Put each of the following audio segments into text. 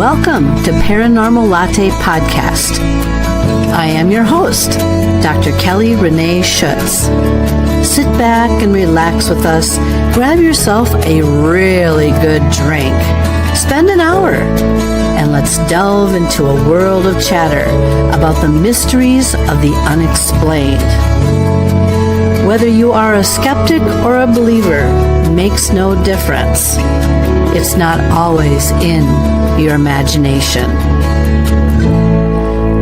Welcome to Paranormal Latte Podcast. I am your host, Dr. Kelly Renee Schutz. Sit back and relax with us. Grab yourself a really good drink. Spend an hour and let's delve into a world of chatter about the mysteries of the unexplained. Whether you are a skeptic or a believer makes no difference. It's not always in your imagination.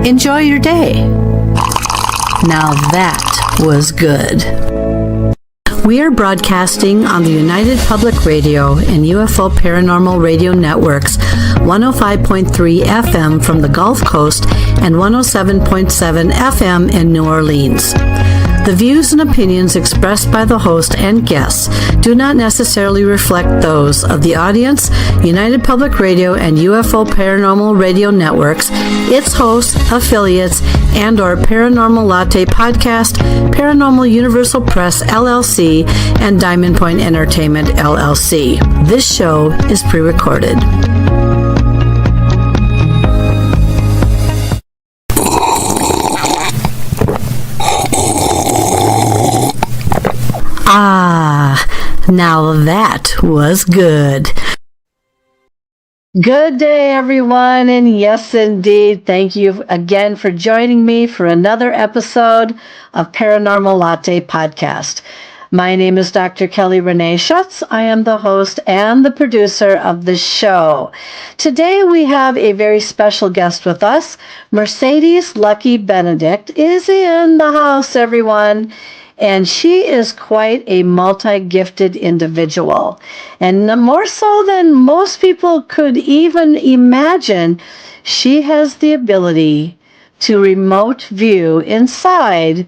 Enjoy your day. Now that was good. We are broadcasting on the United Public Radio and UFO Paranormal Radio Networks, 105.3 FM from the Gulf Coast and 107.7 FM in New Orleans. The views and opinions expressed by the host and guests do not necessarily reflect those of the audience, United Public Radio and UFO Paranormal Radio Networks, its hosts, affiliates, and or Paranormal Latte Podcast, Paranormal Universal Press LLC, and Diamond Point Entertainment LLC. This show is pre-recorded. Now that was good. Good day, everyone, and yes, indeed, thank you again for joining me for another episode of Paranormal Latte Podcast. My name is Dr. Kelly Renee Schutz. I am the host and the producer of the show. Today we have a very special guest with us. Mercedez Lucke-Benedict is in the house, everyone. And she is quite a multi-gifted individual. And more so than most people could even imagine, she has the ability to remote view inside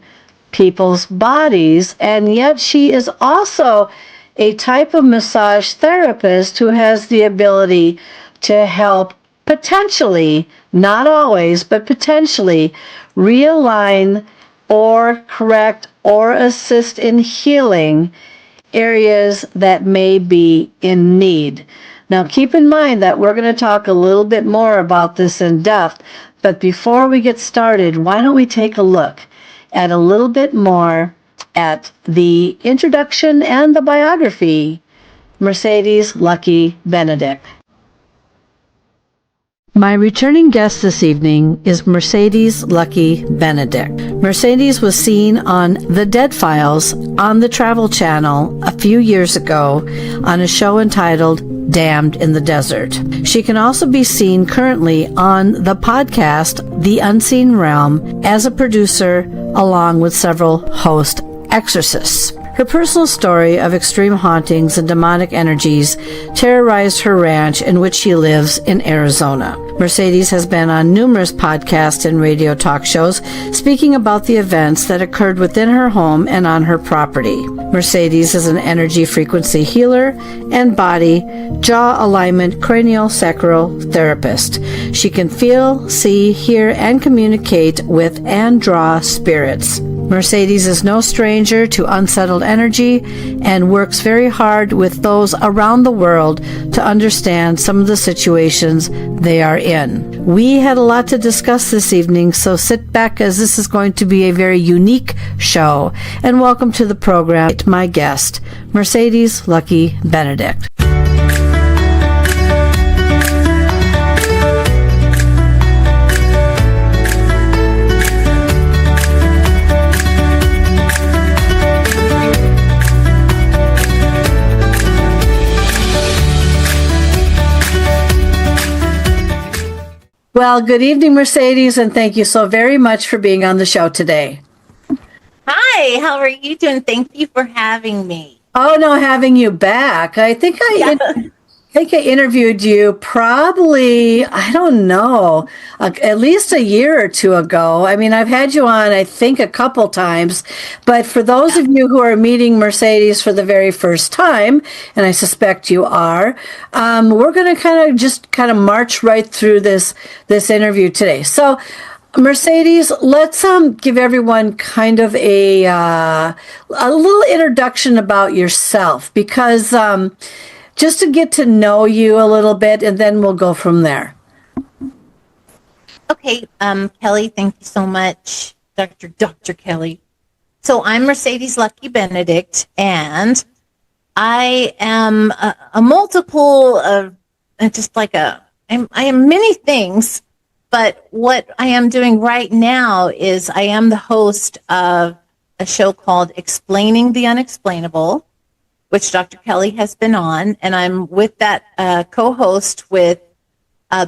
people's bodies. And yet she is also a type of massage therapist who has the ability to help potentially, not always, but potentially realign or correct or assist in healing areas that may be in need. Now, keep in mind that we're going to talk a little bit more about this in depth, but before we get started, why don't we take a look at a little bit more at the introduction and the biography, Mercedez Lucke-Benedict. My returning guest this evening is Mercedez Lucke-Benedict. Mercedez was seen on The Dead Files on the Travel Channel a few years ago on a show entitled Damned in the Desert. She can also be seen currently on the podcast The Unseen Realm as a producer along with several host exorcists. Her personal story of extreme hauntings and demonic energies terrorized her ranch in which she lives in Arizona. Mercedez has been on numerous podcasts and radio talk shows speaking about the events that occurred within her home and on her property. Mercedez is an energy frequency healer and body, jaw alignment, cranial sacral therapist. She can feel, see, hear, and communicate with and draw spirits. Mercedez is no stranger to unsettled energy and works very hard with those around the world to understand some of the situations they are in. We had a lot to discuss this evening, so sit back as this is going to be a very unique show. And welcome to the program, my guest, Mercedez Lucke-Benedict. Well, good evening, Mercedez, and thank you so very much for being on the show today. Hi, how are you doing? Thank you for having me. Oh, no, having you back. I think I interviewed you probably, I don't know, at least a year or two ago. I mean, I've had you on, I think, a couple times. But for those of you who are meeting Mercedez for the very first time, and I suspect you are, we're going to kind of march right through this interview today. So, Mercedez, let's give everyone kind of a little introduction about yourself, because just to get to know you a little bit, and then we'll go from there. Okay, Kelly, thank you so much, Dr. Kelly. So I'm Mercedez Lucke-Benedict, and I am a multiple of just like I am many things, but what I am doing right now is I am the host of a show called Explaining the Unexplainable, which Dr. Kelly has been on, and I'm with that co-host with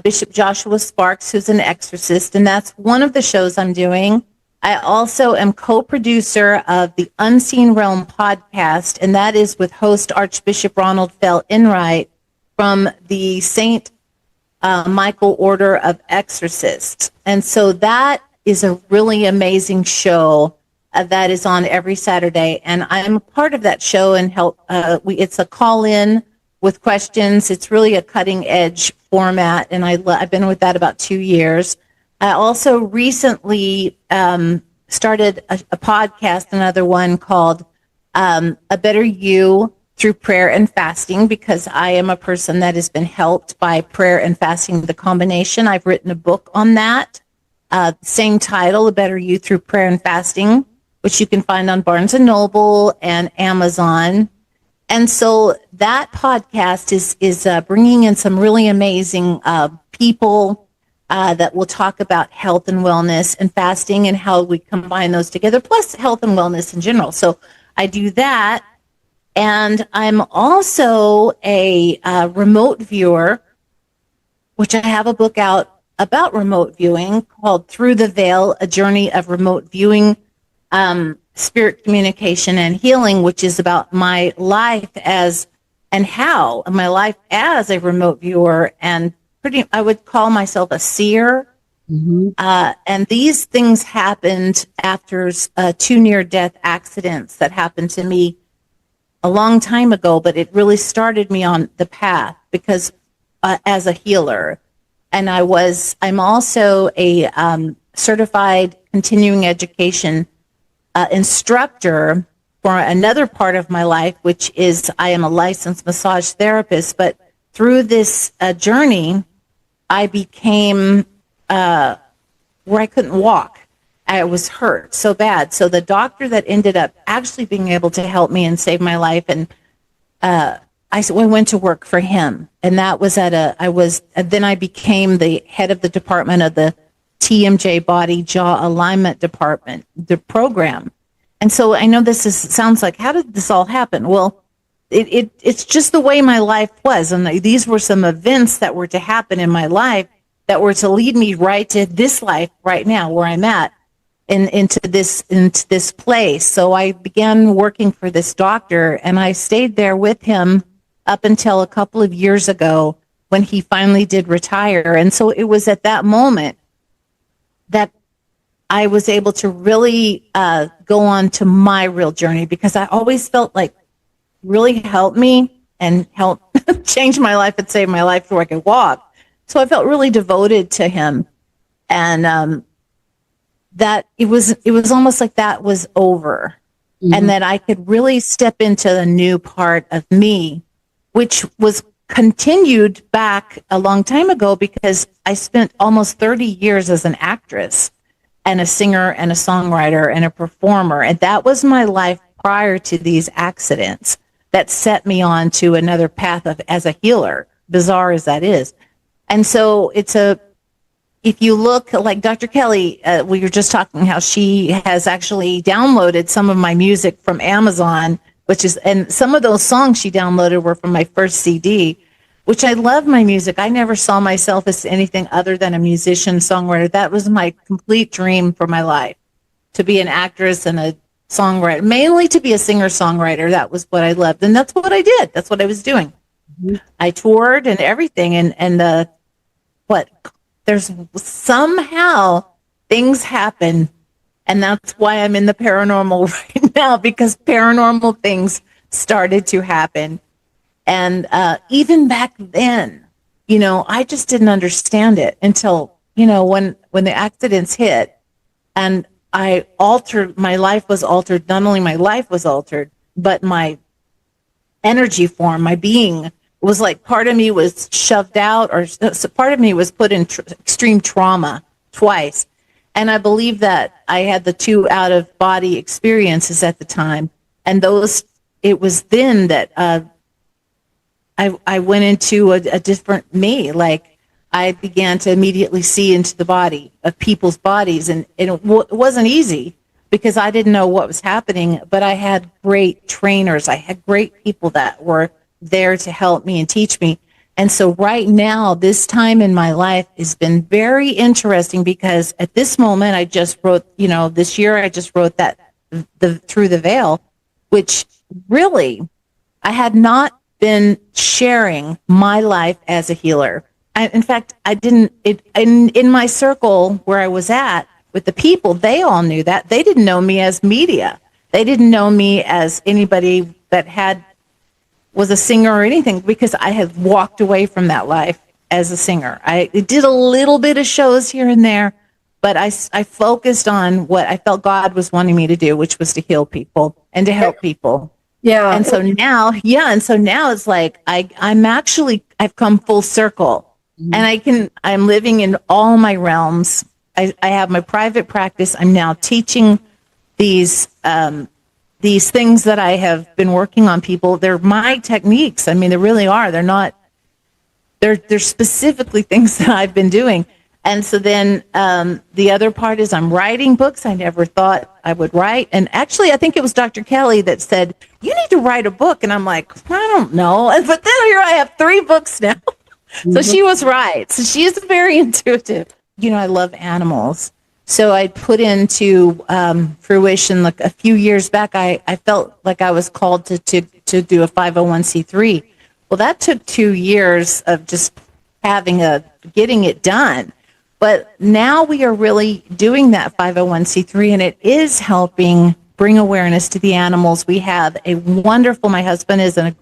Bishop Joshua Sparks, who's an exorcist, and that's one of the shows I'm doing. I also am co-producer of the Unseen Realm podcast, and that is with host Archbishop Ronald Feyl Enright from the Saint Michael Order of Exorcists. And so that is a really amazing show that is on every Saturday, and I'm a part of that show and help. It's a call-in with questions. It's really a cutting-edge format, and I've been with that about 2 years. I also recently started a podcast, another one called A Better You Through Prayer and Fasting, because I am a person that has been helped by prayer and fasting, the combination. I've written a book on that, same title, A Better You Through Prayer and Fasting, which you can find on Barnes & Noble and Amazon. And so that podcast is bringing in some really amazing people that will talk about health and wellness and fasting and how we combine those together, plus health and wellness in general. So I do that. And I'm also a remote viewer, which I have a book out about remote viewing called Through the Veil, A Journey of Remote Viewing, Spirit Communication and Healing, which is about my life as a remote viewer, and I would call myself a seer. Mm-hmm. And these things happened after 2 near-death accidents that happened to me a long time ago, but it really started me on the path because as a healer. And I'm also a certified continuing education instructor for another part of my life, which is I am a licensed massage therapist. But through this journey, I became where I couldn't walk. I was hurt so bad. So the doctor that ended up actually being able to help me and save my life, and I went to work for him. And that was then I became the head of the department of the TMJ Body Jaw Alignment Department, the program. And so I know sounds like, how did this all happen? Well, it's just the way my life was. And these were some events that were to happen in my life that were to lead me right to this life right now where I'm at into this place. So I began working for this doctor, and I stayed there with him up until a couple of years ago when he finally did retire. And so it was at that moment that I was able to really go on to my real journey, because I always felt like really helped me and helped change my life and save my life so I could walk. So I felt really devoted to him, and that it was almost like that was over, mm-hmm. and that I could really step into a new part of me, which was continued back a long time ago, because I spent almost 30 years as an actress and a singer and a songwriter and a performer. And that was my life prior to these accidents that set me on to another path as a healer, bizarre as that is. And so if you look, like Dr. Kelly, we were just talking how she has actually downloaded some of my music from Amazon, and some of those songs she downloaded were from my first CD, which I love my music. I never saw myself as anything other than a musician, songwriter. That was my complete dream for my life, to be an actress and a songwriter, mainly to be a singer-songwriter. That was what I loved, and that's what I did. That's what I was doing. Mm-hmm. I toured and everything, and there's somehow things happen, and that's why I'm in the paranormal right now, because paranormal things started to happen. And even back then, I just didn't understand it until, when the accidents hit, and my life was altered. Not only my life was altered, but my energy form, my being was like, part of me was shoved out, or part of me was put in extreme trauma twice. And I believe that I had the 2 out of body experiences at the time. And it was then that I went into a different me. Like, I began to immediately see into the body of people's bodies. And it wasn't easy because I didn't know what was happening, but I had great trainers. I had great people that were there to help me and teach me. And so right now, this time in my life has been very interesting because at this moment, I just wrote, this year I just wrote that Through the Veil, which really, I had not been sharing my life as a healer. In fact, I didn't, in my circle where I was at with the people, they all knew that. They didn't know me as media. They didn't know me as anybody that was a singer or anything, because I had walked away from that life as a singer. I did a little bit of shows here and there, but I focused on what I felt God was wanting me to do, which was to heal people and to help people. Yeah. And so now it's like I've come full circle. Mm-hmm. And I'm living in all my realms. I have my private practice. I'm now teaching these things that I have been working on people. They're my techniques. I mean, they really are. They're specifically things that I've been doing. And so then the other part is I'm writing books I never thought I would write. And actually, I think it was Dr. Kelly that said, you need to write a book. And I'm like, I don't know. But then here I have 3 books now. So she was right. So she is very intuitive. I love animals. So I put into fruition, like a few years back, I felt like I was called to do a 501c3. Well, that took 2 years of just getting it done. But now we are really doing that 501c3, and it is helping bring awareness to the animals. We have my husband is a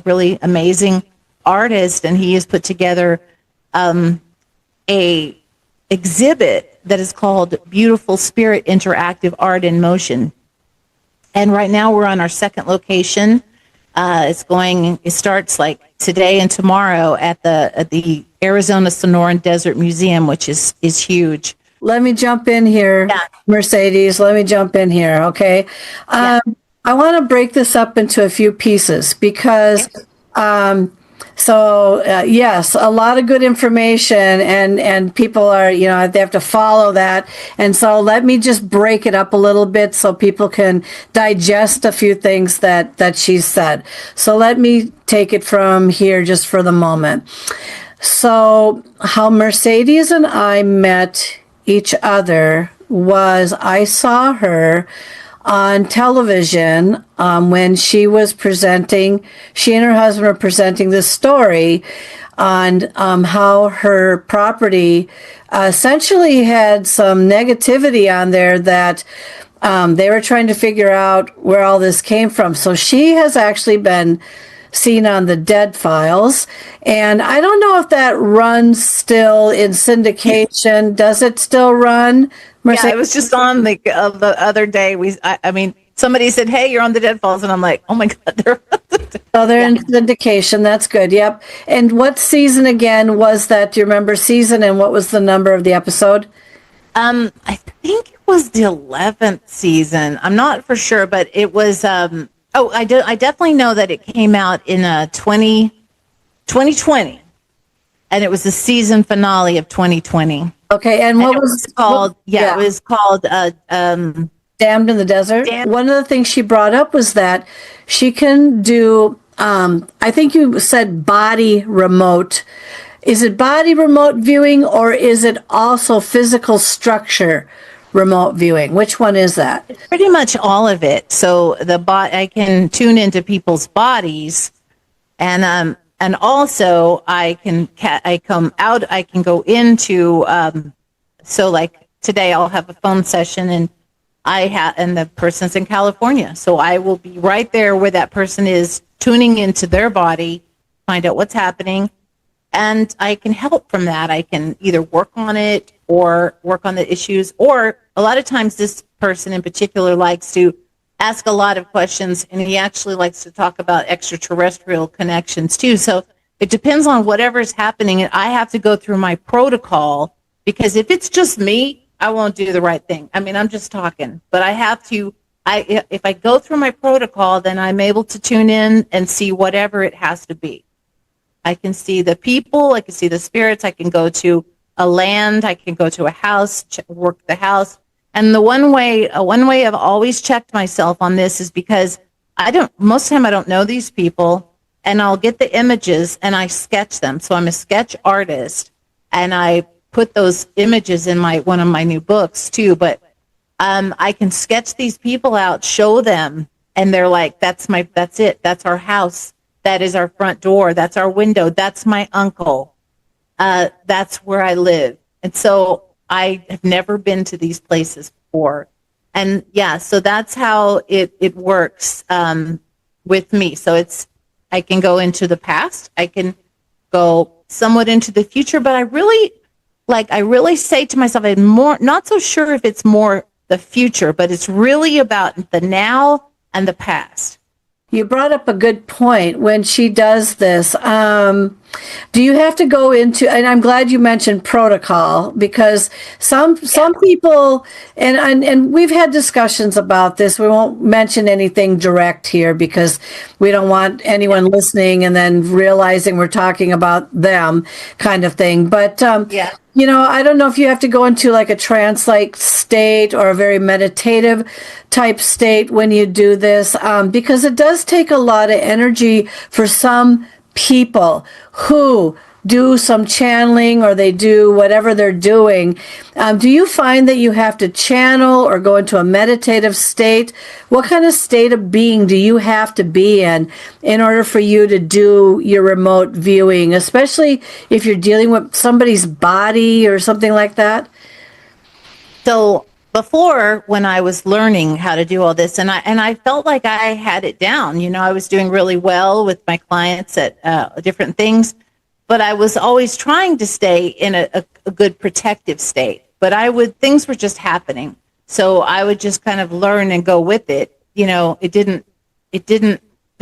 really amazing artist, and he has put together a exhibit that is called Beautiful Spirit Interactive Art in Motion. And right now we're on our 2nd location. It starts like today and tomorrow at the Arizona Sonoran Desert Museum, which is huge. Let me jump in here, yeah. Mercedes. Let me jump in here, okay? I want to break this up into a few pieces because, yes, a lot of good information, and people are, they have to follow that. And so let me just break it up a little bit so people can digest a few things that she said. So let me take it from here just for the moment. So how Mercedes and I met each other was I saw her on television when she and her husband were presenting this story on how her property essentially had some negativity on there that they were trying to figure out where all this came from. So she has actually been seen on the Dead Files, and I don't know if that runs still in syndication. Does it still run? Mercedes? Yeah, I was just on the other day. Somebody said, "Hey, you're on the Dead Files," and I'm like, "Oh my God, they're." So they're in syndication. That's good. Yep. And what season again was that? Do you remember season, and what was the number of the episode? I think it was the 11th season. I'm not for sure, but it was. I definitely know that it came out in 2020, and it was the season finale of 2020. Okay, and what was it called? It was called Damned in the Desert. One of the things she brought up was that she can do, I think you said body remote. Is it body remote viewing, or is it also physical structure remote viewing? Which one is that? Pretty much all of it. So I can tune into people's bodies, and also I can go into so like today I'll have a phone session, and and the person's in California, so I will be right there where that person is, tuning into their body, find out what's happening, and I can help from that. I can either work on it or work on the issues, or a lot of times this person in particular likes to ask a lot of questions, and he actually likes to talk about extraterrestrial connections too. So it depends on whatever's happening, and I have to go through my protocol because if it's just me, I won't do the right thing. I mean, I'm just talking, but I have to, if I go through my protocol, then I'm able to tune in and see whatever it has to be. I can see the people, I can see the spirits, I can go to a land, I can go to a house, work the house. And the one way I've always checked myself on this is because most of the time I don't know these people, and I'll get the images and I sketch them. So I'm a sketch artist, and I put those images in one of my new books too. But I can sketch these people out, show them, and they're like, that's it. That's our house. That is our front door. That's our window. That's my uncle. That's where I live. And so I have never been to these places before. And yeah, so that's how it works with me. So I can go into the past. I can go somewhat into the future, but I really say to myself, I'm not so sure if it's more the future, but it's really about the now and the past. You brought up a good point when she does this. Do you have to go into, and I'm glad you mentioned protocol, because some people, and we've had discussions about this. We won't mention anything direct here because we don't want anyone listening and then realizing we're talking about them kind of thing. But I don't know if you have to go into like a trance-like state or a very meditative type state when you do this, because it does take a lot of energy for some people who do some channeling or they do whatever they're doing. Do you find that you have to channel or go into a meditative state? What kind of state of being do you have to be in order for you to do your remote viewing, especially if you're dealing with somebody's body or something like that? So before, when I was learning how to do all this, and I felt like I had it down, I was doing really well with my clients at different things, but I was always trying to stay in a good protective state. But things were just happening. So I would just kind of learn and go with it. There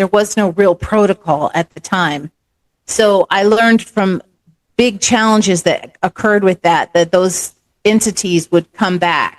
was no real protocol at the time. So I learned from big challenges that occurred with that those entities would come back.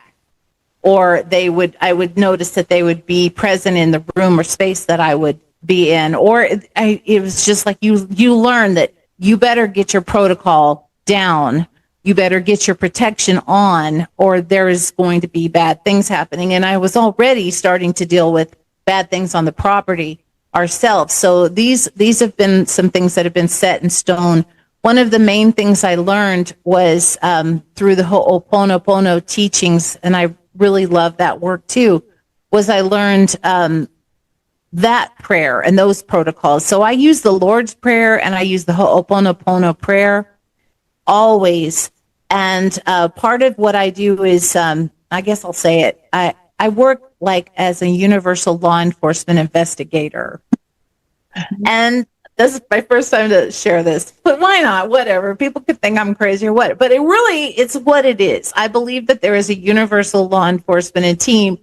Or I would notice that they would be present in the room or space that I would be in. Or it was just like you learn that you better get your protocol down. You better get your protection on, or there is going to be bad things happening. And I was already starting to deal with bad things on the property ourselves. So these have been some things that have been set in stone. One of the main things I learned was through the Ho'oponopono teachings, and I really love that work too, was I learned that prayer and those protocols. So I use the Lord's Prayer and I use the Ho'oponopono prayer always. And part of what I do is, I guess I'll say it, I work like as a universal law enforcement investigator. And this is my first time to share this, but why not? Whatever. People could think I'm crazy or what, but it's what it is. I believe that there is a universal law enforcement and team,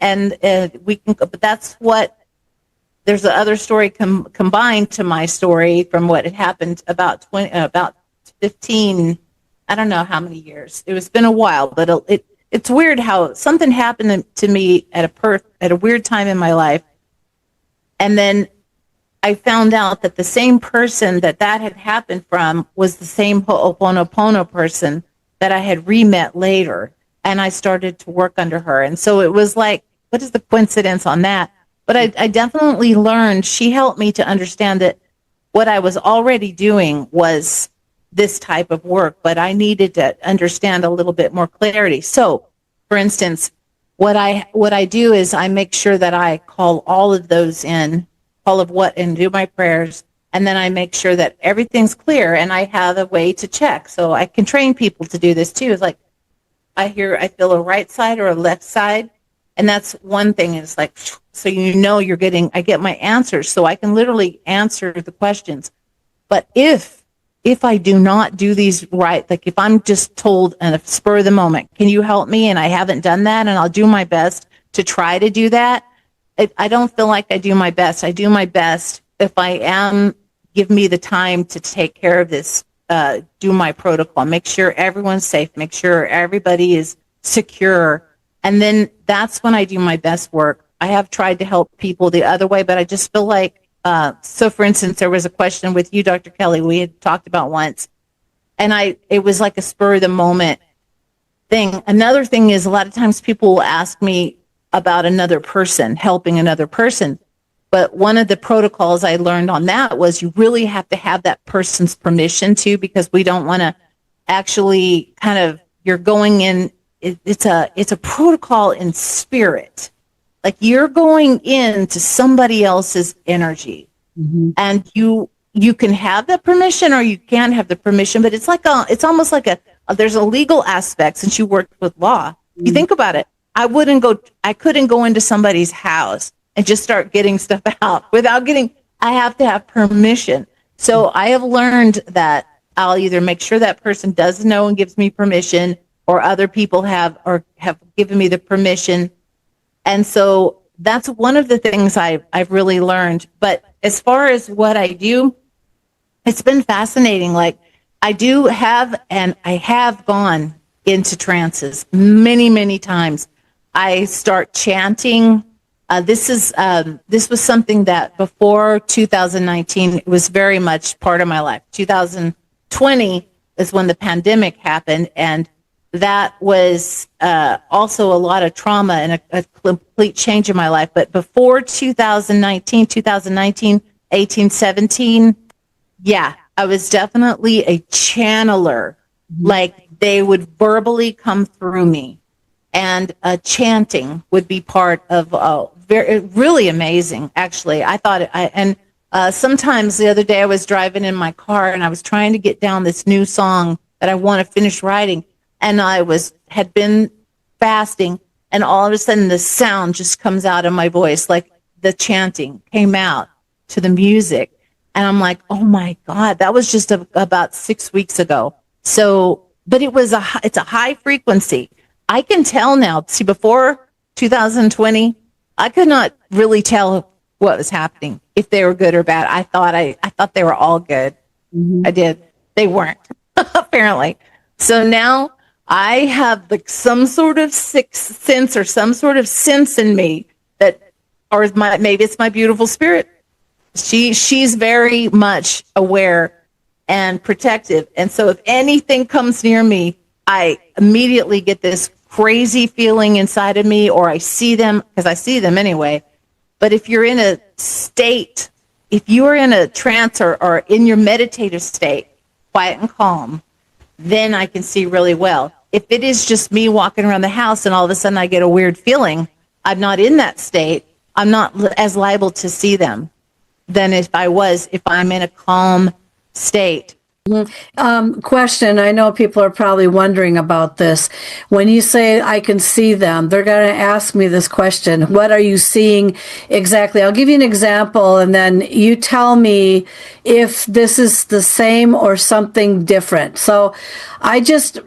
and we can, but that's what, there's the other story combined to my story from what had happened about 15, I don't know how many years. It's been a while, but it's weird how something happened to me at a weird time in my life. And then I found out that the same person that had happened from was the same Ho'oponopono person that I had re-met later. And I started to work under her. And so it was like, what is the coincidence on that? But I definitely learned, she helped me to understand that what I was already doing was this type of work, but I needed to understand a little bit more clarity. So, for instance, what I do is I make sure that I call all of those in, and do my prayers, and then I make sure that everything's clear, and I have a way to check. So I can train people to do this too. It's like I feel a right side or a left side, and that's one thing. It's like, so I get my answers, so I can literally answer the questions. But if I do not do these right, like if I'm just told in a spur of the moment, can you help me? And I haven't done that, and I'll do my best to try to do that. I don't feel like I do my best. I do my best if I give me the time to take care of this do my protocol, make sure everyone's safe, make sure everybody is secure. And then that's when I do my best work. I have tried to help people the other way, but I just feel like, so for instance, there was a question with you, Dr. Kelly, we had talked about once, and it was like a spur of the moment thing. Another thing is a lot of times people will ask me about another person, helping another person. But one of the protocols I learned on that was you really have to have that person's permission too, because we don't want to actually kind of, you're going in, it's a protocol in spirit. Like you're going into somebody else's energy, and you can have the permission or you can't have the permission, but it's almost like there's a legal aspect since you worked with law. You think about it. I couldn't go into somebody's house and just start getting stuff out I have to have permission. So I have learned that I'll either make sure that person does know and gives me permission, or other people have given me the permission. And so that's one of the things I've really learned. But as far as what I do, it's been fascinating. Like I have gone into trances many, many times. I start chanting. This was something that before 2019, it was very much part of my life. 2020 is when the pandemic happened, and that was also a lot of trauma and a complete change in my life. But before 2019, 18, 17, yeah, I was definitely a channeler. Like they would verbally come through me, and chanting would be part of really amazing. Actually, I thought sometimes the other day I was driving in my car and I was trying to get down this new song that I want to finish writing. And I had been fasting, and all of a sudden the sound just comes out of my voice, like the chanting came out to the music. And I'm like, oh my God, that was just about 6 weeks ago. So, but it's a high frequency. I can tell now. See, before 2020, I could not really tell what was happening, if they were good or bad. I thought they were all good. I did. They weren't, apparently. So now I have like some sort of sixth sense or some sort of sense in me that, or maybe it's my beautiful spirit. She's very much aware and protective. And so if anything comes near me, I immediately get this crazy feeling inside of me, or I see them, because I see them anyway. But if you're in a state, if you are in a trance or in your meditative state, quiet and calm, then I can see really well. If it is just me walking around the house and all of a sudden I get a weird feeling, I'm not in that state, I'm not as liable to see them than if I'm in a calm state. Question. I know people are probably wondering about this. When you say I can see them, they're going to ask me this question. What are you seeing exactly? I'll give you an example, and then you tell me if this is the same or something different. So I just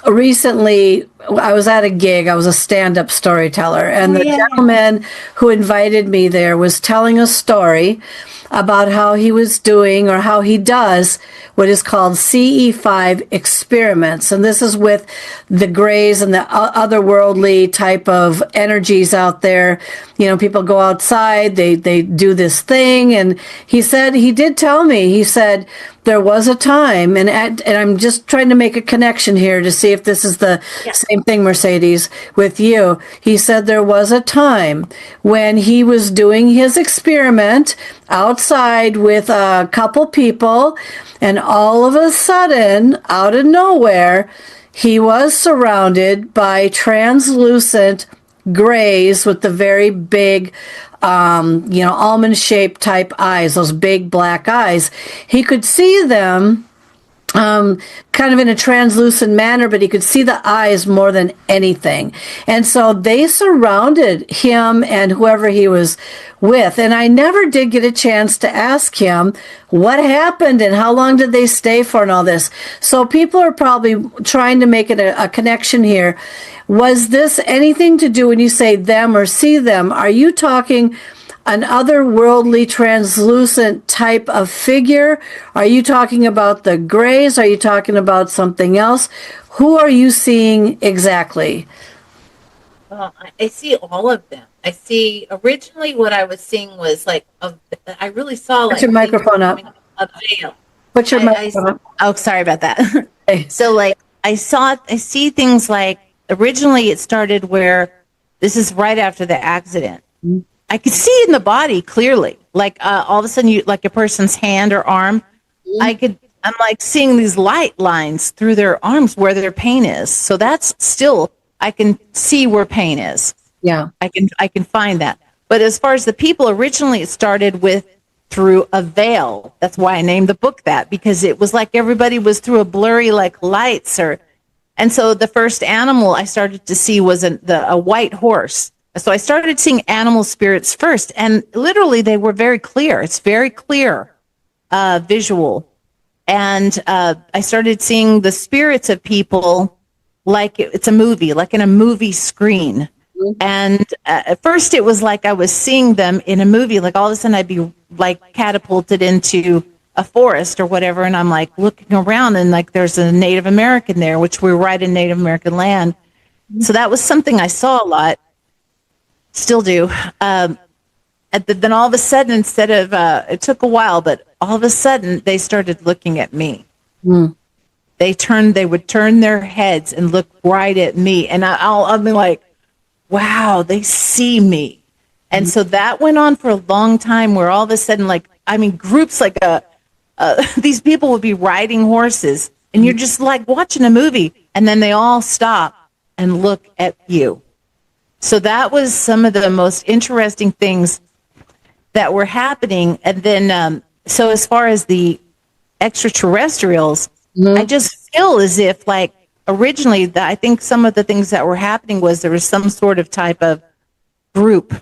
recently, I was at a gig. I was a stand-up storyteller, and the gentleman who invited me there was telling a story about how he was doing, or how he does, what is called CE5 experiments. And this is with the grays and the otherworldly type of energies out there. You know, people go outside, they do this thing. And he did tell me, he said, there was a time, and I'm just trying to make a connection here to see if this is the same thing, Mercedes, with you. He said there was a time when he was doing his experiment outside with a couple people, and all of a sudden, out of nowhere, he was surrounded by translucent grays with the very big almond-shaped type eyes, those big black eyes. He could see them kind of in a translucent manner, but he could see the eyes more than anything. And so they surrounded him and whoever he was with. And I never did get a chance to ask him what happened and how long did they stay for and all this. So people are probably trying to make it a connection here. Was this anything to do when you say them or see them? Are you talking an otherworldly, translucent type of figure? Are you talking about the grays? Are you talking about something else? Who are you seeing exactly? I see all of them. I see originally what I was seeing was like I really saw Put like your things microphone up. coming up veil. Put your I microphone up. oh, sorry about that. Okay. So like I see things like originally it started where this is right after the accident. I could see in the body clearly, like all of a sudden you like a person's hand or arm. I'm like seeing these light lines through their arms where their pain is. So that's still, I can see where pain is. Yeah. I can find that. But as far as the people, originally it started with through a veil. That's why I named the book that, because it was like everybody was through a blurry like lights and so the first animal I started to see was a white horse. So I started seeing animal spirits first, and literally they were very clear. It's very clear visual. And I started seeing the spirits of people like it's a movie, like in a movie screen. And at first it was like I was seeing them in a movie, like all of a sudden I'd be like catapulted into a forest or whatever. And I'm like looking around and like there's a Native American there, which we're right in Native American land. So that was something I saw a lot, still do. Then all of a sudden, instead of, it took a while, but all of a sudden they started looking at me. They would turn their heads and look right at me. And I'll be like, wow, they see me. And so that went on for a long time where all of a sudden, like, I mean, groups like these people would be riding horses and you're just like watching a movie and then they all stop and look at you. So that was some of the most interesting things that were happening. And then, so as far as the extraterrestrials, I just feel as if like originally I think some of the things that were happening was there was some sort of type of group,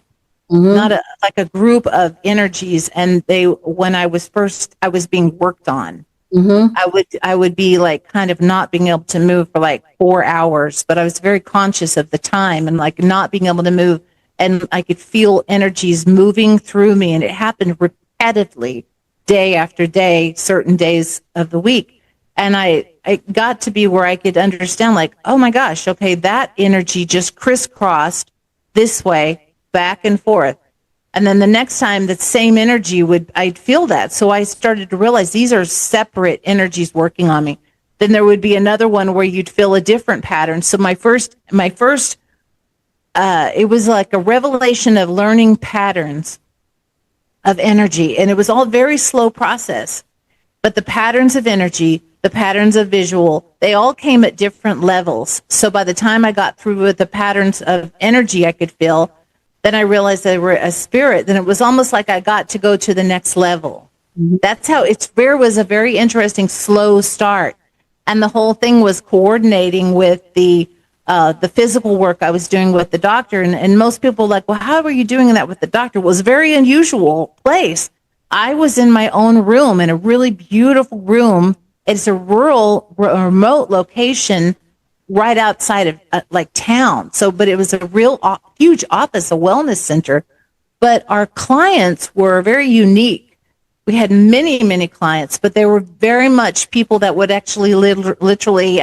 not like a group of energies. And when I was being worked on, I would be like kind of not being able to move for like 4 hours, but I was very conscious of the time and like not being able to move. And I could feel energies moving through me, and it happened repetitively, day after day, certain days of the week. And I got to be where I could understand, like, oh my gosh, okay, that energy just crisscrossed this way, back and forth. And then the next time, that same energy I'd feel that. So I started to realize these are separate energies working on me. Then there would be another one where you'd feel a different pattern. So my first, it was like a revelation of learning patterns of energy. And it was all very slow process. But the patterns of energy, the patterns of visual, they all came at different levels. So by the time I got through with the patterns of energy I could feel, then I realized they were a spirit. Then it was almost like I got to go to the next level. That's how was a very interesting slow start. And the whole thing was coordinating with the physical work I was doing with the doctor. And most people were like, well, how are you doing that with the doctor? It was a very unusual place. I was in my own room, in a really beautiful room. It's a rural, remote location right outside of like town. So, but it was a real huge office, a wellness center. But our clients were very unique. We had many, many clients, but they were very much people that would actually literally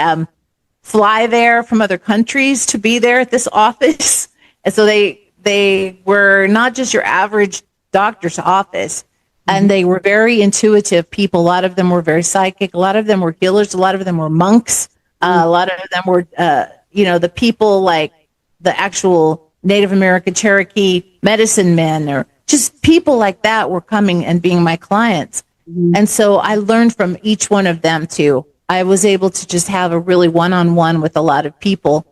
fly there from other countries to be there at this office. And so they were not just your average doctor's office. And they were very intuitive people. A lot of them were very psychic. A lot of them were healers. A lot of them were monks. A lot of them were, the people like the actual Native American Cherokee medicine men, or just people like that were coming and being my clients. And so I learned from each one of them too. I was able to just have a really one-on-one with a lot of people,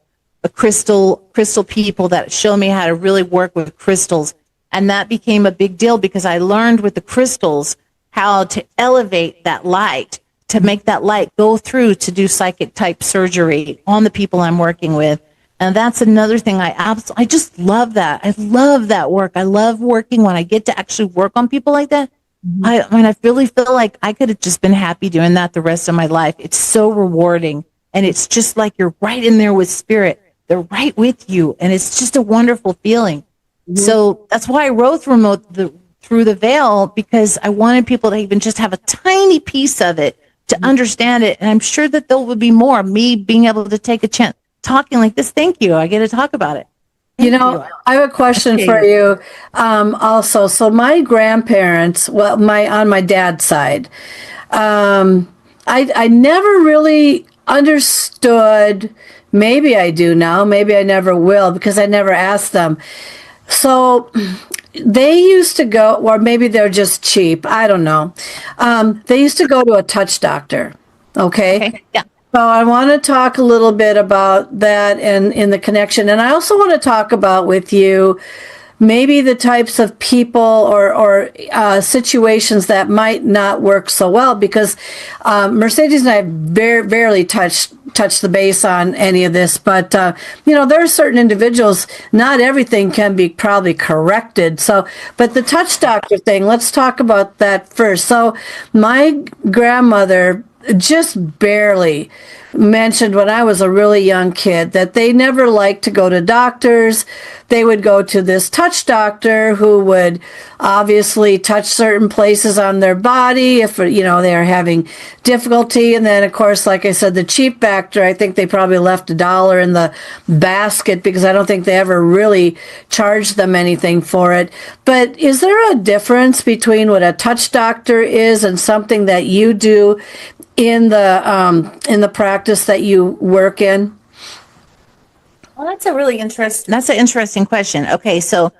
crystal people that show me how to really work with crystals. And that became a big deal because I learned with the crystals how to elevate that light, to make that light go through to do psychic type surgery on the people I'm working with. And that's another thing I just love that. I love that work. I love working when I get to actually work on people like that. I really feel like I could have just been happy doing that the rest of my life. It's so rewarding. And it's just like you're right in there with spirit. They're right with you. And it's just a wonderful feeling. So that's why I wrote through the veil, because I wanted people to even just have a tiny piece of it to understand it. And I'm sure that there will be more, me being able to take a chance talking like this. Thank you. I get to talk about it. You know, I have a question for you. Also, so my grandparents, well, on my dad's side, I never really understood. Maybe I do now. Maybe I never will, because I never asked them. So they used to go, or maybe they're just cheap. I don't know. They used to go to a touch doctor. Okay. Yeah. So I want to talk a little bit about that and in the connection. And I also want to talk about with you maybe the types of people or situations that might not work so well, because Mercedes and I barely touched the base on any of this, but there are certain individuals, not everything can be probably corrected. So, but the touch doctor thing, let's talk about that first. So my grandmother just barely mentioned when I was a really young kid that they never liked to go to doctors. They would go to this touch doctor who would obviously touch certain places on their body if, they are having difficulty. And then, of course, like I said, the cheap factor, I think they probably left $1 in the basket, because I don't think they ever really charged them anything for it. But is there a difference between what a touch doctor is and something that you do in the practice that you work in? Well, that's an interesting question. Okay, so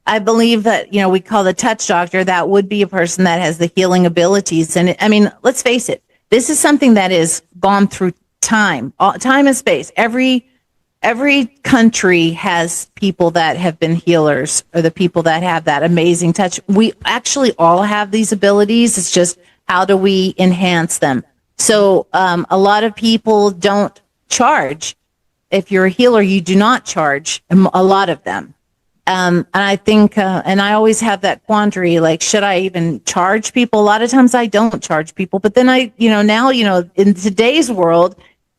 I believe that, we call the touch doctor, that would be a person that has the healing abilities. And I mean, let's face it, this is something that is gone through time and space. Every country has people that have been healers, or the people that have that amazing touch. We actually all have these abilities. It's just, how do we enhance them? So a lot of people don't charge. If you're a healer, you do not charge, a lot of them. And I think, and I always have that quandary, like, should I even charge people? A lot of times I don't charge people, but then now, in today's world,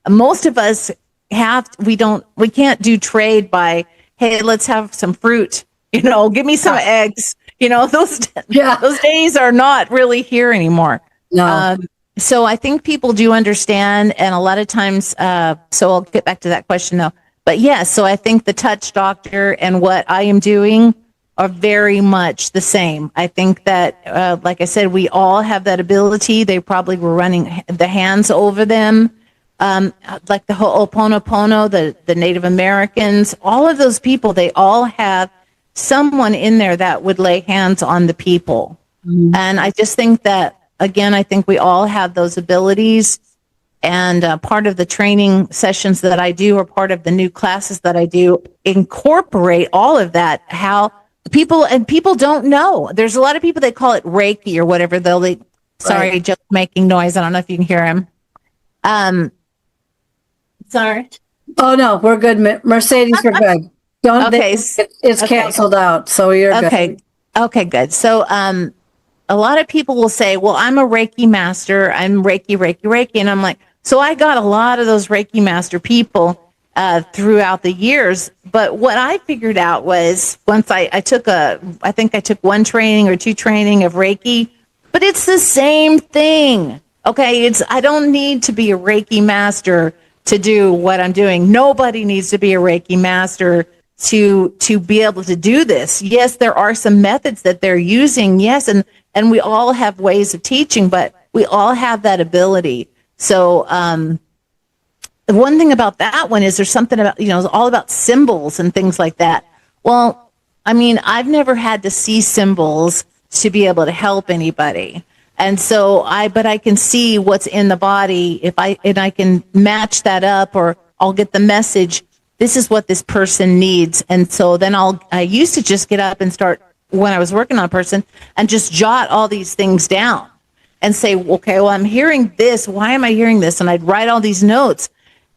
most of us we can't do trade by, hey, let's have some fruit, give me some eggs, those days are not really here anymore. No. So I think people do understand, and a lot of times, so I'll get back to that question though. But yes, so I think the touch doctor and what I am doing are very much the same. I think that, like I said, we all have that ability. They probably were running the hands over them, like the Ho'oponopono, the Native Americans, all of those people, they all have someone in there that would lay hands on the people. Mm-hmm. And I just think that, again, I think we all have those abilities, and part of the training sessions that I do, or part of the new classes that I do, incorporate all of that. How people don't know. There's a lot of people that call it Reiki or whatever. Sorry, just making noise. I don't know if you can hear him. Sorry. Oh no, we're good, Mercedes. We're good. It's canceled out, so you're good. Okay, good. So a lot of people will say, well, I'm a Reiki master. I'm Reiki. And I'm like, so I got a lot of those Reiki master people throughout the years. But what I figured out was, once I took one training or two training of Reiki, but it's the same thing. Okay. I don't need to be a Reiki master to do what I'm doing. Nobody needs to be a Reiki master to be able to do this. Yes, there are some methods that they're using. Yes. And we all have ways of teaching, but we all have that ability. So the one thing about that one is there's something about, it's all about symbols and things like that. Well, I mean, I've never had to see symbols to be able to help anybody. And so but I can see what's in the body and I can match that up, or I'll get the message, this is what this person needs. And so then I used to just get up and start, when I was working on a person, and just jot all these things down and say, okay, well, I'm hearing this. Why am I hearing this? And I'd write all these notes.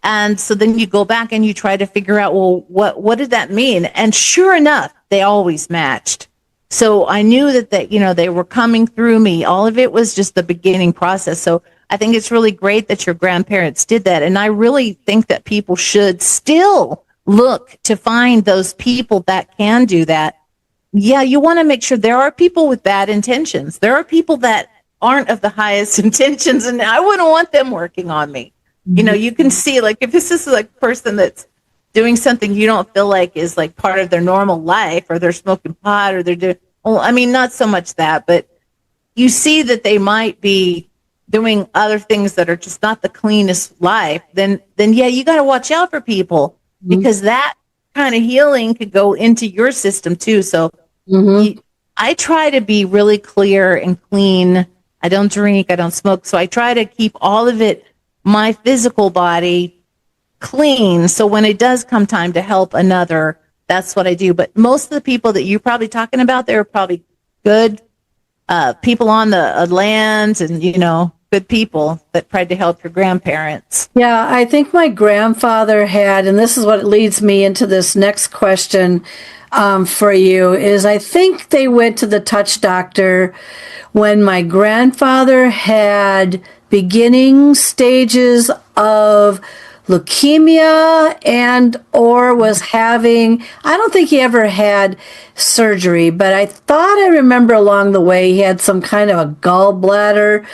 And so then you go back and you try to figure out, well, what did that mean? And sure enough, they always matched. So I knew that they were coming through me. All of it was just the beginning process. So I think it's really great that your grandparents did that. And I really think that people should still look to find those people that can do that. yeah, you want to make sure there are people with bad intentions. There are people that aren't of the highest intentions, and I wouldn't want them working on me. You know, you can see, like, if this is like a person that's doing something you don't feel like is like part of their normal life, or they're smoking pot, or they're doing, well, I mean, not so much that, but you see that they might be doing other things that are just not the cleanest life, then yeah, you got to watch out for people, because that kind of healing could go into your system too. So I try to be really clear and clean. I don't drink, I don't smoke. So I try to keep all of it, my physical body, clean. So when it does come time to help another, that's what I do. But most of the people that you're probably talking about, they're probably good people on the land, and, you know, good people that tried to help your grandparents. Yeah, I think my grandfather had, and this is what leads me into this next question for you, is I think they went to the touch doctor when my grandfather had beginning stages of leukemia and or was having, I don't think he ever had surgery, but I thought I remember along the way he had some kind of a gallbladder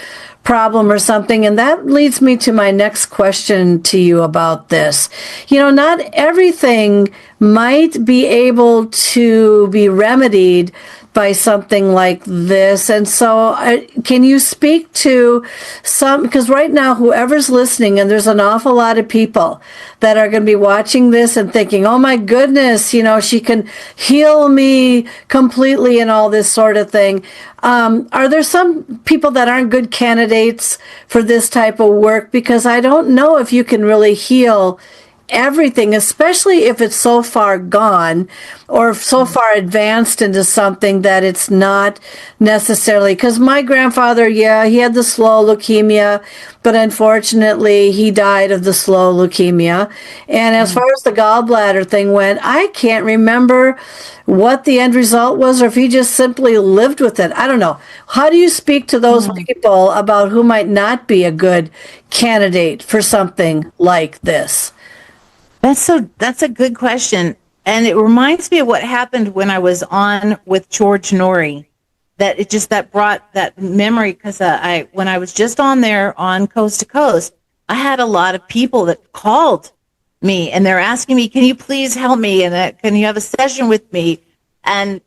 problem or something. And that leads me to my next question to you about this. You know, not everything might be able to be remedied by something like this. And so can you speak to some, because right now, whoever's listening, and there's an awful lot of people that are going to be watching this and thinking, oh my goodness, you know, she can heal me completely and all this sort of thing. Are there some people that aren't good candidates for this type of work? Because I don't know if you can really heal everything, especially if it's so far gone or so far advanced into something that it's not necessarily. Because my grandfather, yeah, he had the slow leukemia, but unfortunately he died of the slow leukemia. And as far as the gallbladder thing went, I can't remember what the end result was, or if he just simply lived with it. I don't know. How do you speak to those people about who might not be a good candidate for something like this? That's a good question. And it reminds me of what happened when I was on with George Norrie, that brought that memory. Cause when I was just on there on Coast to Coast, I had a lot of people that called me and they're asking me, can you please help me? And can you have a session with me? And,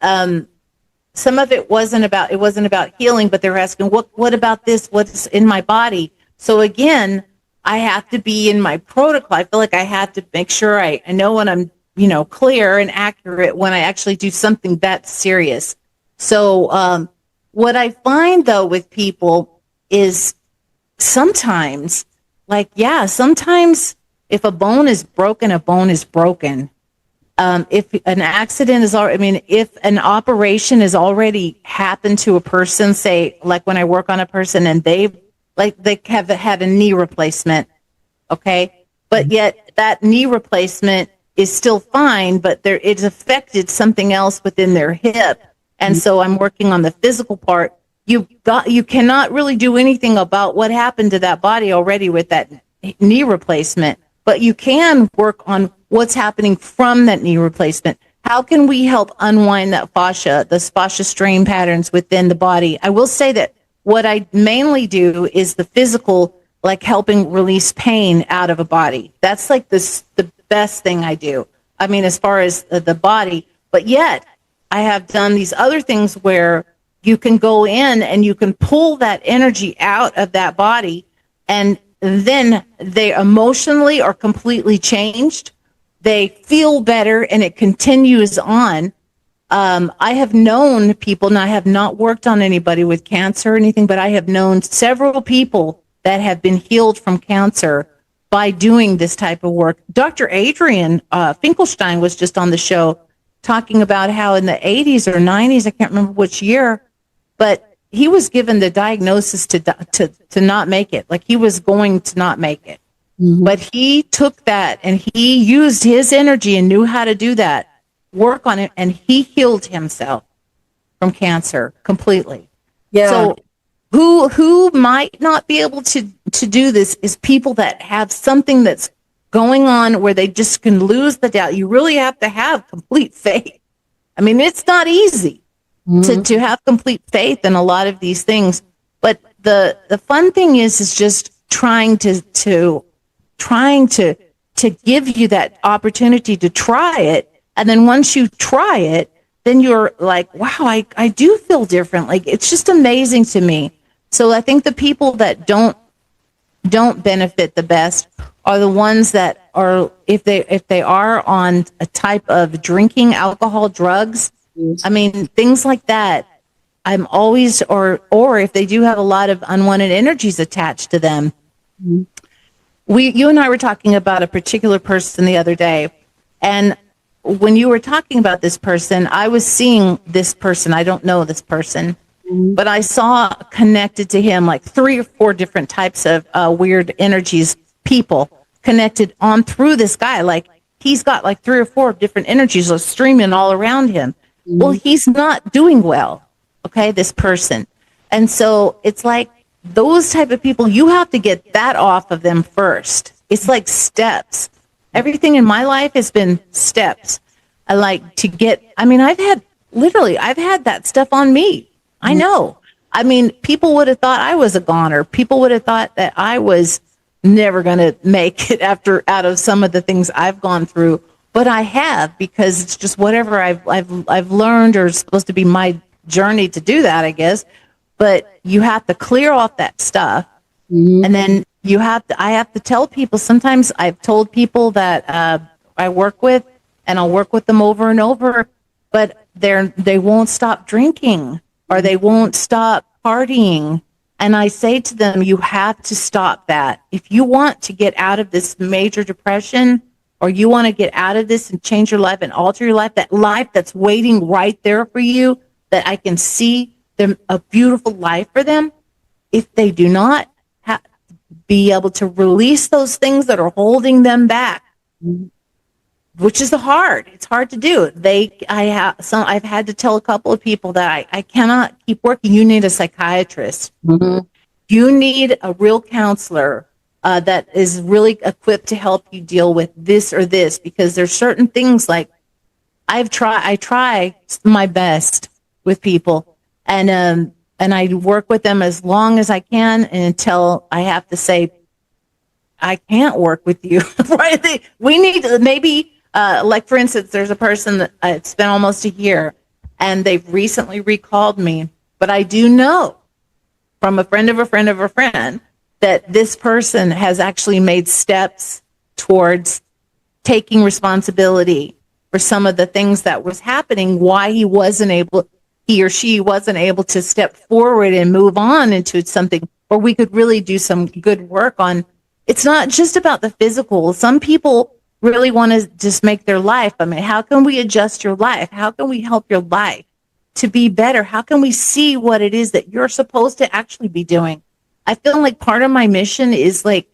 some of it wasn't about healing, but they were asking, what about this? What's in my body? So again, I have to be in my protocol. I feel like I have to make sure I know when I'm, you know, clear and accurate when I actually do something that serious. So what I find, though, with people is sometimes, sometimes if a bone is broken, a bone is broken. If an accident is already, if an operation has already happened to a person, say, like when I work on a person and they have had a knee replacement, okay? But yet that knee replacement is still fine, but it's affected something else within their hip. And so I'm working on the physical part. You cannot really do anything about what happened to that body already with that knee replacement, but you can work on what's happening from that knee replacement. How can we help unwind that fascia, the fascia strain patterns within the body? I will say that what I mainly do is the physical, like helping release pain out of a body. That's like the best thing I do. I mean, as far as the body, but yet I have done these other things where you can go in and you can pull that energy out of that body, and then they emotionally are completely changed. They feel better, and it continues on. I have known people, and I have not worked on anybody with cancer or anything, but I have known several people that have been healed from cancer by doing this type of work. Dr. Adrian Finkelstein was just on the show talking about how in the 80s or 90s, I can't remember which year, but he was given the diagnosis to not make it. Like he was going to not make it. Mm-hmm. But he took that and he used his energy and knew how to do that, work on it, and he healed himself from cancer completely. Yeah. So who might not be able to do this is people that have something that's going on where they just can lose the doubt. You really have to have complete faith. I mean, it's not easy to have complete faith in a lot of these things. But the fun thing is just trying to give you that opportunity to try it. And then once you try it, then you're like, wow, I do feel different. Like, it's just amazing to me. So I think the people that don't benefit the best are the ones that are, if they are on a type of drinking alcohol, drugs, I mean, things like that. I'm always, or if they do have a lot of unwanted energies attached to them. You and I were talking about a particular person the other day, and when you were talking about this person, I was seeing this person. I don't know this person, but I saw connected to him like 3 or 4 different types of weird energies, people connected on through this guy. Like, he's got like 3 or 4 different energies streaming all around him. Well, he's not doing well. Okay, this person. And so it's like those type of people, you have to get that off of them first. It's like steps. Everything in my life has been steps. I like to get, I mean, I've had that stuff on me. I know. I mean, people would have thought I was a goner. People would have thought that I was never going to make it out of some of the things I've gone through. But I have, because it's just whatever I've learned, or is supposed to be my journey to do that, I guess. But you have to clear off that stuff, and then I have to tell people. Sometimes I've told people that I work with, and I'll work with them over and over, but they won't stop drinking, or they won't stop partying. And I say to them, you have to stop that. If you want to get out of this major depression, or you want to get out of this and change your life and alter your life, that life that's waiting right there for you, that I can see them a beautiful life for them, if they do not be able to release those things that are holding them back, which is hard. It's hard to do. I've had to tell a couple of people that I cannot keep working. You need a psychiatrist. You need a real counselor that is really equipped to help you deal with this or this, because there's certain things like I try my best with people, and I work with them as long as I can, and until I have to say, I can't work with you. Right? We need to, maybe, like for instance, there's a person that it's been almost a year, and they've recently recalled me, but I do know from a friend of a friend of a friend that this person has actually made steps towards taking responsibility for some of the things that was happening, why he or she wasn't able to step forward and move on into something where we could really do some good work on. It's not just about the physical. Some people really want to just make their life. I mean, how can we adjust your life? How can we help your life to be better? How can we see what it is that you're supposed to actually be doing? I feel like part of my mission is like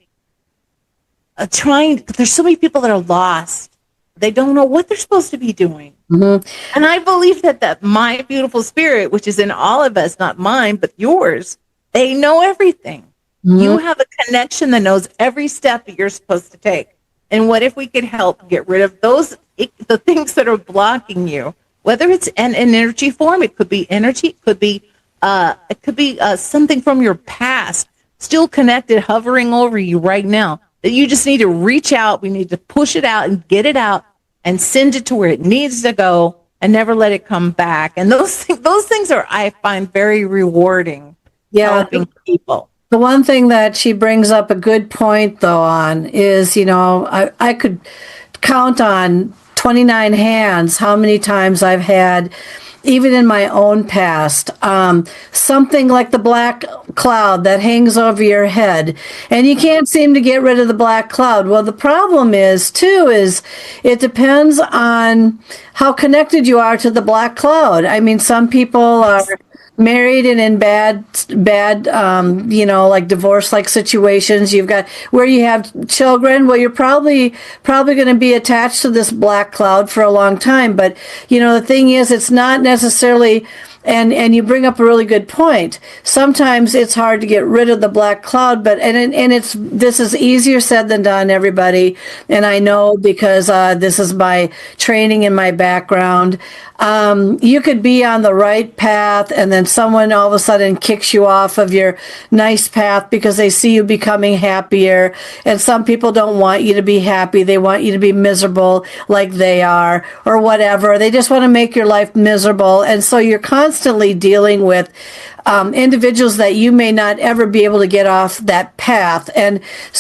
there's so many people that are lost. They don't know what they're supposed to be doing. And I believe that my beautiful spirit, which is in all of us, not mine, but yours, they know everything. You have a connection that knows every step that you're supposed to take. And what if we could help get rid of the things that are blocking you, whether it's an energy form, it could be energy, it could be something from your past, still connected, hovering over you right now, that you just need to reach out. We need to push it out and get it out and send it to where it needs to go, and never let it come back. And those things are, I find, very rewarding. Helping people. The one thing that she brings up a good point, though, on is, I could count on 29 hands how many times I've had, even in my own past, something like the black cloud that hangs over your head, and you can't seem to get rid of the black cloud. Well, the problem is it depends on how connected you are to the black cloud. I mean, some people are married and in bad, like divorce-like situations. You've got where you have children. Well, you're probably going to be attached to this black cloud for a long time. But, the thing is, it's not necessarily And you bring up a really good point. Sometimes it's hard to get rid of the black cloud, but this is easier said than done, everybody. And I know because this is my training and my background. You could be on the right path, and then someone all of a sudden kicks you off of your nice path because they see you becoming happier. And some people don't want you to be happy. They want you to be miserable like they are, or whatever. They just want to make your life miserable. And so you're constantly dealing with individuals that you may not ever be able to get off that path.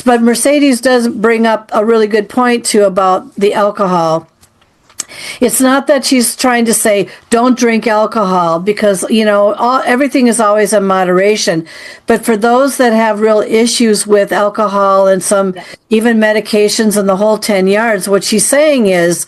But Mercedes does bring up a really good point too about the alcohol. It's not that she's trying to say don't drink alcohol, because everything is always in moderation. But for those that have real issues with alcohol and some even medications and the whole 10 yards, what she's saying is,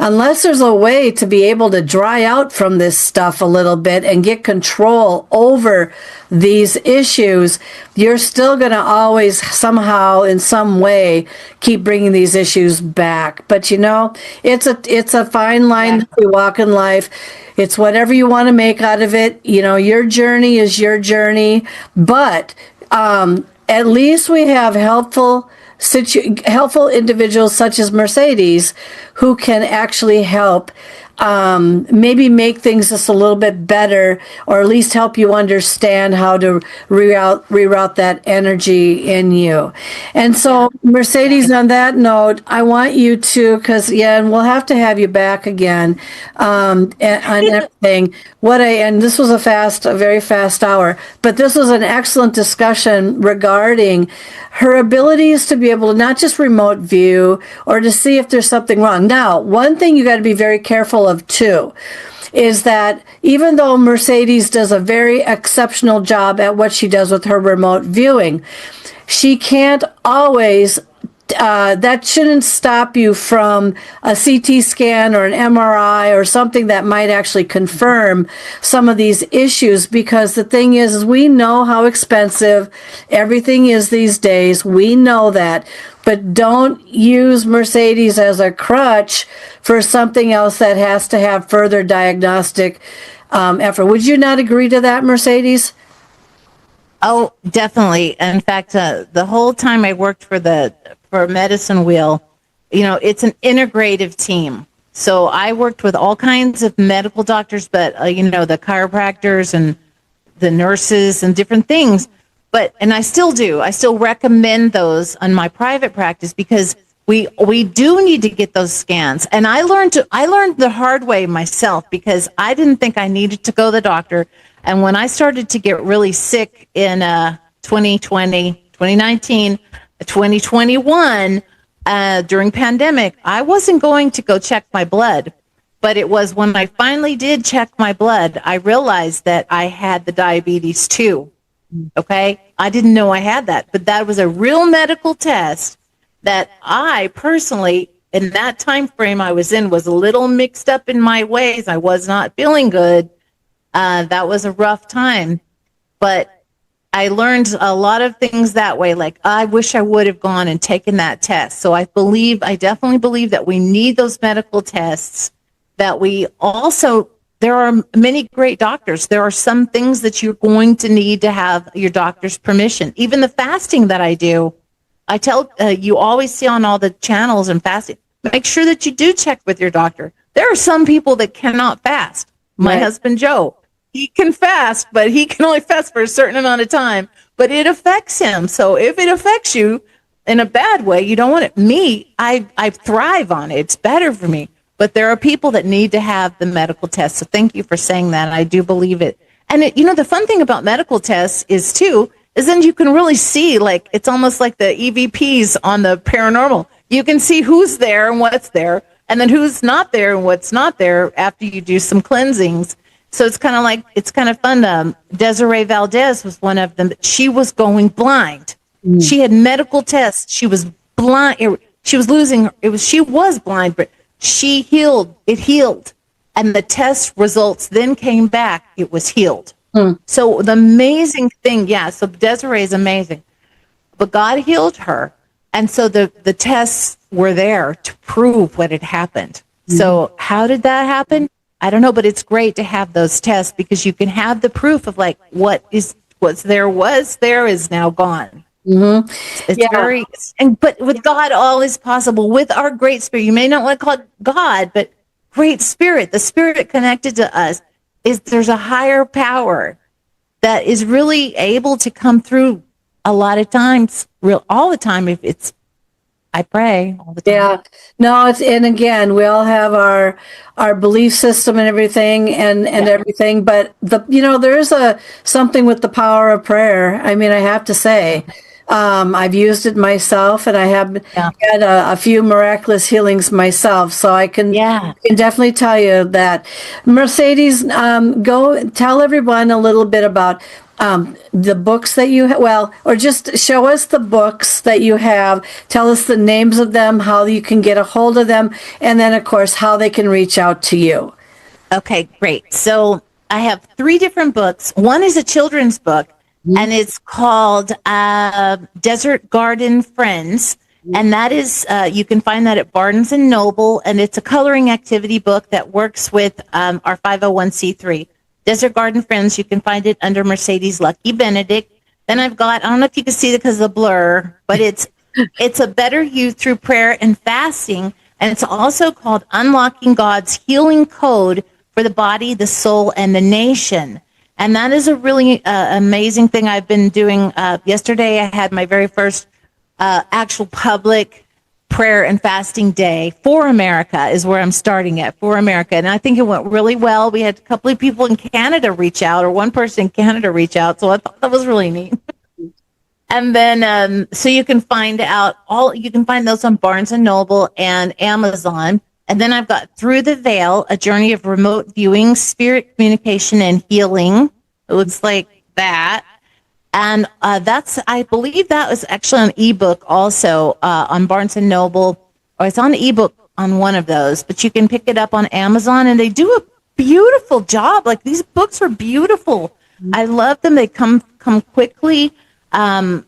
unless there's a way to be able to dry out from this stuff a little bit and get control over these issues, you're still going to always somehow, in some way, keep bringing these issues back. But it's a fine line that we walk in life. It's whatever you want to make out of it. Your journey is your journey. But at least we have helpful individuals such as Mercedes who can actually help maybe make things just a little bit better, or at least help you understand how to reroute that energy in you. And so, Mercedes, on that note, I want you to, and we'll have to have you back again on everything. And this was a very fast hour, but this was an excellent discussion regarding her abilities to be able to not just remote view or to see if there's something wrong. Now, one thing you got to be very careful of too is that even though Mercedes does a very exceptional job at what she does with her remote viewing, she can't always that shouldn't stop you from a CT scan or an MRI or something that might actually confirm some of these issues, because the thing is we know how expensive everything is these days. We know that. But don't use Mercedes as a crutch for something else that has to have further diagnostic effort. Would you not agree to that, Mercedes? Oh, definitely. In fact, the whole time I worked for Medicine Wheel, it's an integrative team. So I worked with all kinds of medical doctors, but the chiropractors and the nurses and different things. And I still do. I still recommend those on my private practice, because we do need to get those scans. And I learned the hard way myself, because I didn't think I needed to go to the doctor. And when I started to get really sick in 2020, 2019, 2021, during pandemic, I wasn't going to go check my blood. But it was when I finally did check my blood, I realized that I had the diabetes too. Okay? I didn't know I had that, but that was a real medical test that I personally, in that time frame I was in, was a little mixed up in my ways. I was not feeling good. That was a rough time, but I learned a lot of things that way. Like, I wish I would have gone and taken that test. So I definitely believe that we need those medical tests, that we also, there are many great doctors. There are some things that you're going to need to have your doctor's permission. Even the fasting that I do, I tell you always see on all the channels and fasting, make sure that you do check with your doctor. There are some people that cannot fast. My husband, Joe, he can fast, but he can only fast for a certain amount of time, but it affects him. So if it affects you in a bad way, you don't want it. Me, I thrive on it. It's better for me. But there are people that need to have the medical tests. So thank you for saying that. I do believe it. And the fun thing about medical tests is then you can really see, like, it's almost like the EVPs on the paranormal. You can see who's there and what's there, and then who's not there and what's not there after you do some cleansings. So it's kind of fun. Desiree Valdez was one of them. She was going blind. She had medical tests. She was blind. She was losing. She was blind, but she healed. It healed. And the test results then came back. It was healed. So the amazing thing, so Desiree is amazing. But God healed her. And so the tests were there to prove what had happened. So how did that happen? I don't know, but it's great to have those tests because you can have the proof of like what's there was there is now gone. Mm-hmm. It's very, but with God, all is possible. With our great spirit, you may not want to call it God, but great spirit, the spirit connected to us, there's a higher power that is really able to come through a lot of times, all the time. I pray all the time. Yeah, no, and again, we all have our belief system and everything and everything, but there is something with the power of prayer. I mean, I have to say, I've used it myself, and I have had a few miraculous healings myself, so I can definitely tell you that. Mercedes, go tell everyone a little bit about the books that you have, or just show us the books that you have. Tell us the names of them, how you can get a hold of them, and then, of course, how they can reach out to you. Okay, great. So I have 3 different books. One is a children's book, and it's called Desert Garden Friends. And that is, you can find that at Barnes & Noble, and it's a coloring activity book that works with our 501c3. Desert Garden Friends, you can find it under Mercedez Lucke-Benedict. Then I've got, I don't know if you can see it because of the blur, but it's a better you through prayer and fasting. And it's also called Unlocking God's Healing Code for the Body, the Soul, and the Nation. And that is a really amazing thing I've been doing. Yesterday, I had my very first actual public prayer and fasting day for America is where I'm starting at, for America. And I think it went really well. We had a couple of people in Canada reach out, or one person in Canada reach out. So I thought that was really neat. And then, so you can find those on Barnes & Noble and Amazon. And then I've got Through the Veil, A Journey of Remote Viewing, Spirit Communication, and Healing. It looks like that. And I believe that was actually an ebook also on Barnes & Noble, or it's on ebook on one of those, but you can pick it up on Amazon, and they do a beautiful job. Like, these books are beautiful. I love them. They come quickly. And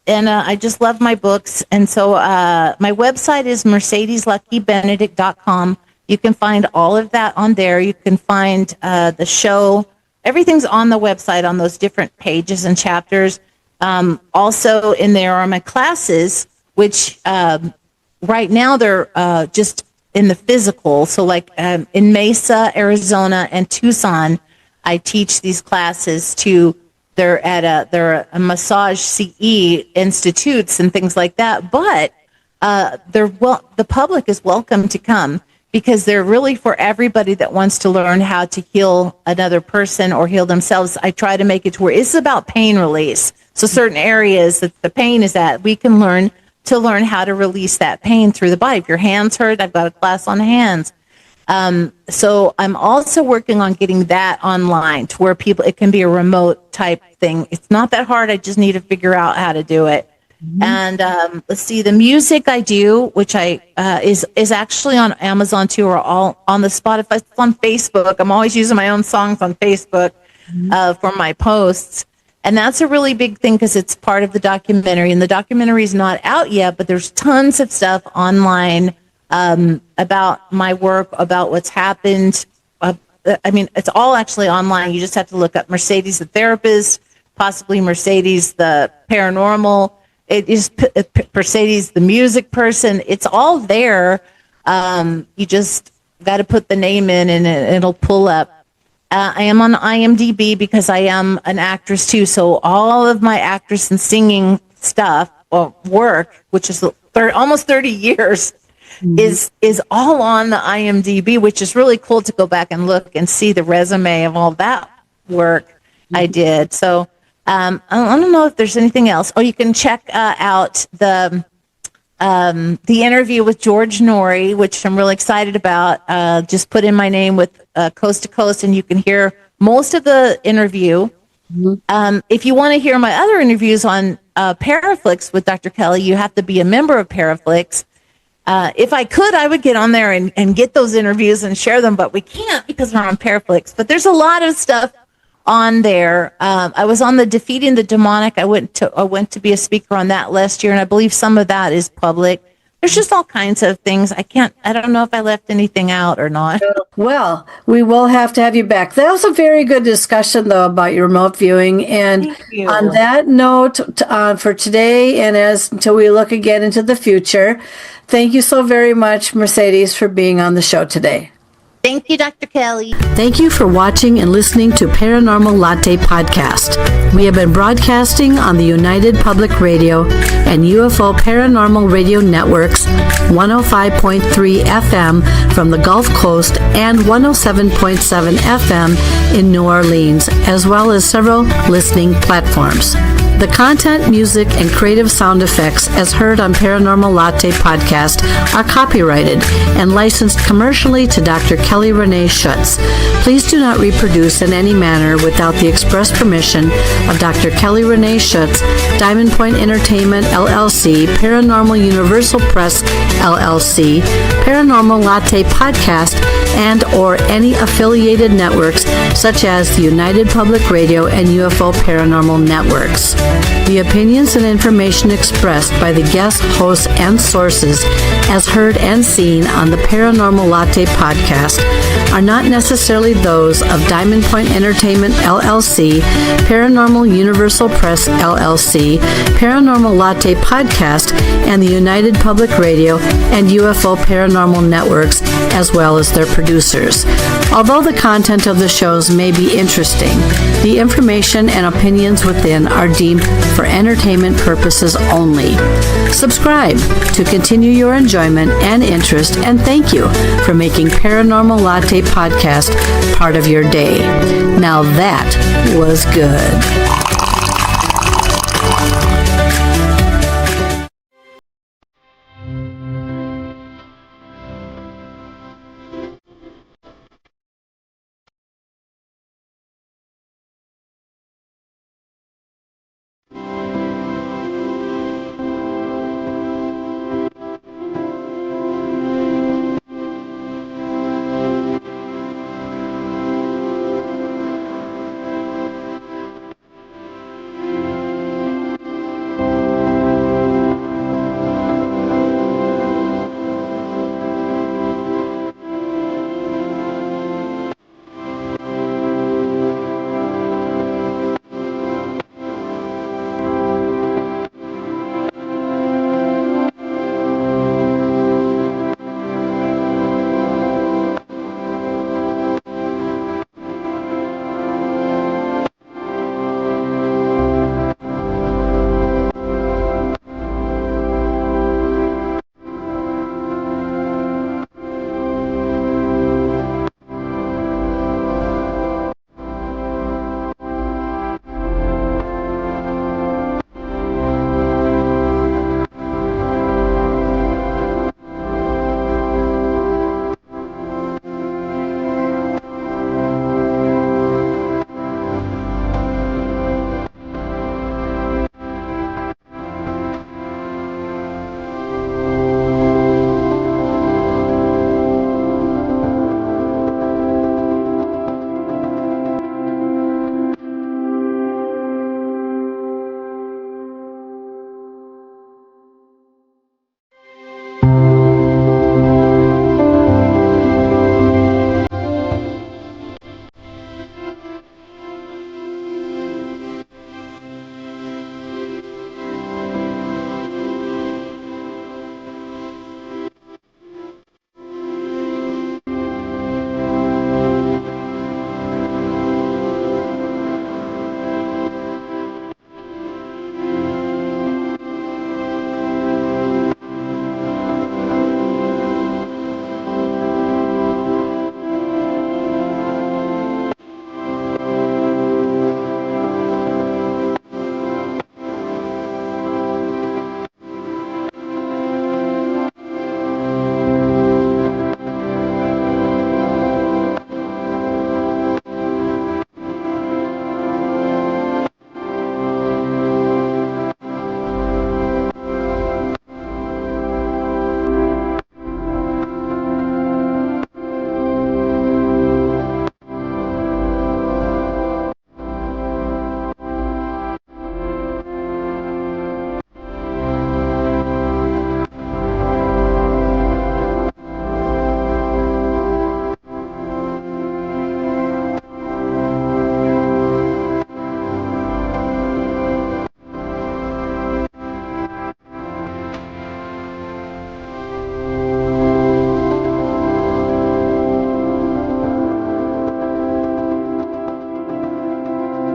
I just love my books. And so my website is mercedesluckebenedict.com. You can find all of that on there. You can find the show. Everything's on the website on those different pages and chapters. Also in there are my classes, which right now they're just in the physical. So like in Mesa, Arizona, and Tucson, I teach these classes they're a massage CE institutes and things like that. But the public is welcome to come, because they're really for everybody that wants to learn how to heal another person or heal themselves. I try to make it to where it's about pain release. So certain areas that the pain is at, we can learn how to release that pain through the body. If your hands hurt, I've got a class on hands. So I'm also working on getting that online to where it can be a remote type thing. It's not that hard. I just need to figure out how to do it. Mm-hmm. And let's see, the music I do, which is actually on Amazon too, or all on the Spotify. It's on Facebook. I'm always using my own songs on Facebook for my posts. And that's a really big thing because it's part of the documentary. And the documentary is not out yet, but there's tons of stuff online about my work, about what's happened. It's all actually online. You just have to look up Mercedez the Therapist, possibly Mercedez the Paranormal. It is Mercedez the Music Person. It's all there. You just got to put the name in and it'll pull up. I am on IMDb because I am an actress too. So all of my actress and singing stuff or work, which is almost 30 years, is all on the IMDb, which is really cool to go back and look and see the resume of all that work I did. So I don't know if there's anything else. Oh, you can check out the interview with George Norrie, which I'm really excited about. Just put in my name with Coast to Coast, and you can hear most of the interview. Mm-hmm. If you want to hear my other interviews on Paraflix with Dr. Kelly, you have to be a member of Paraflix. If I could, I would get on there and get those interviews and share them, but we can't because we're on Paraflix. But there's a lot of stuff on there. I was on the Defeating the Demonic. I went to be a speaker on that last year, and I believe some of that is public. there's just all kinds of things. I don't know if I left anything out or not. Well, we will have to have you back. That was a very good discussion, though, about your remote viewing. And on that note, for today and until we look again into the future, thank you so very much, Mercedes, for being on the show today. Thank you, Dr. Kelly. Thank you for watching and listening to Paranormal Latte Podcast. We have been broadcasting on the United Public Radio and UFO Paranormal Radio Networks, 105.3 FM from the Gulf Coast and 107.7 FM in New Orleans, as well as several listening platforms. The content, music, and creative sound effects as heard on Paranormal Latte Podcast are copyrighted and licensed commercially to Dr. Kelly Renee Schutz. Please do not reproduce in any manner without the express permission of Dr. Kelly Renee Schutz, Diamond Point Entertainment, LLC, Paranormal Universal Press, LLC, Paranormal Latte Podcast, and or any affiliated networks such as the United Public Radio and UFO Paranormal Networks. The opinions and information expressed by the guests, hosts, and sources as heard and seen on the Paranormal Latte Podcast are not necessarily those of Diamond Point Entertainment, LLC, Paranormal Universal Press, LLC, Paranormal Latte Podcast, and the United Public Radio and UFO Paranormal Networks, as well as their producers. Although the content of the shows may be interesting, the information and opinions within are deemed for entertainment purposes only. Subscribe to continue your enjoyment and interest, and thank you for making Paranormal Latte Podcast part of your day. Now that was good.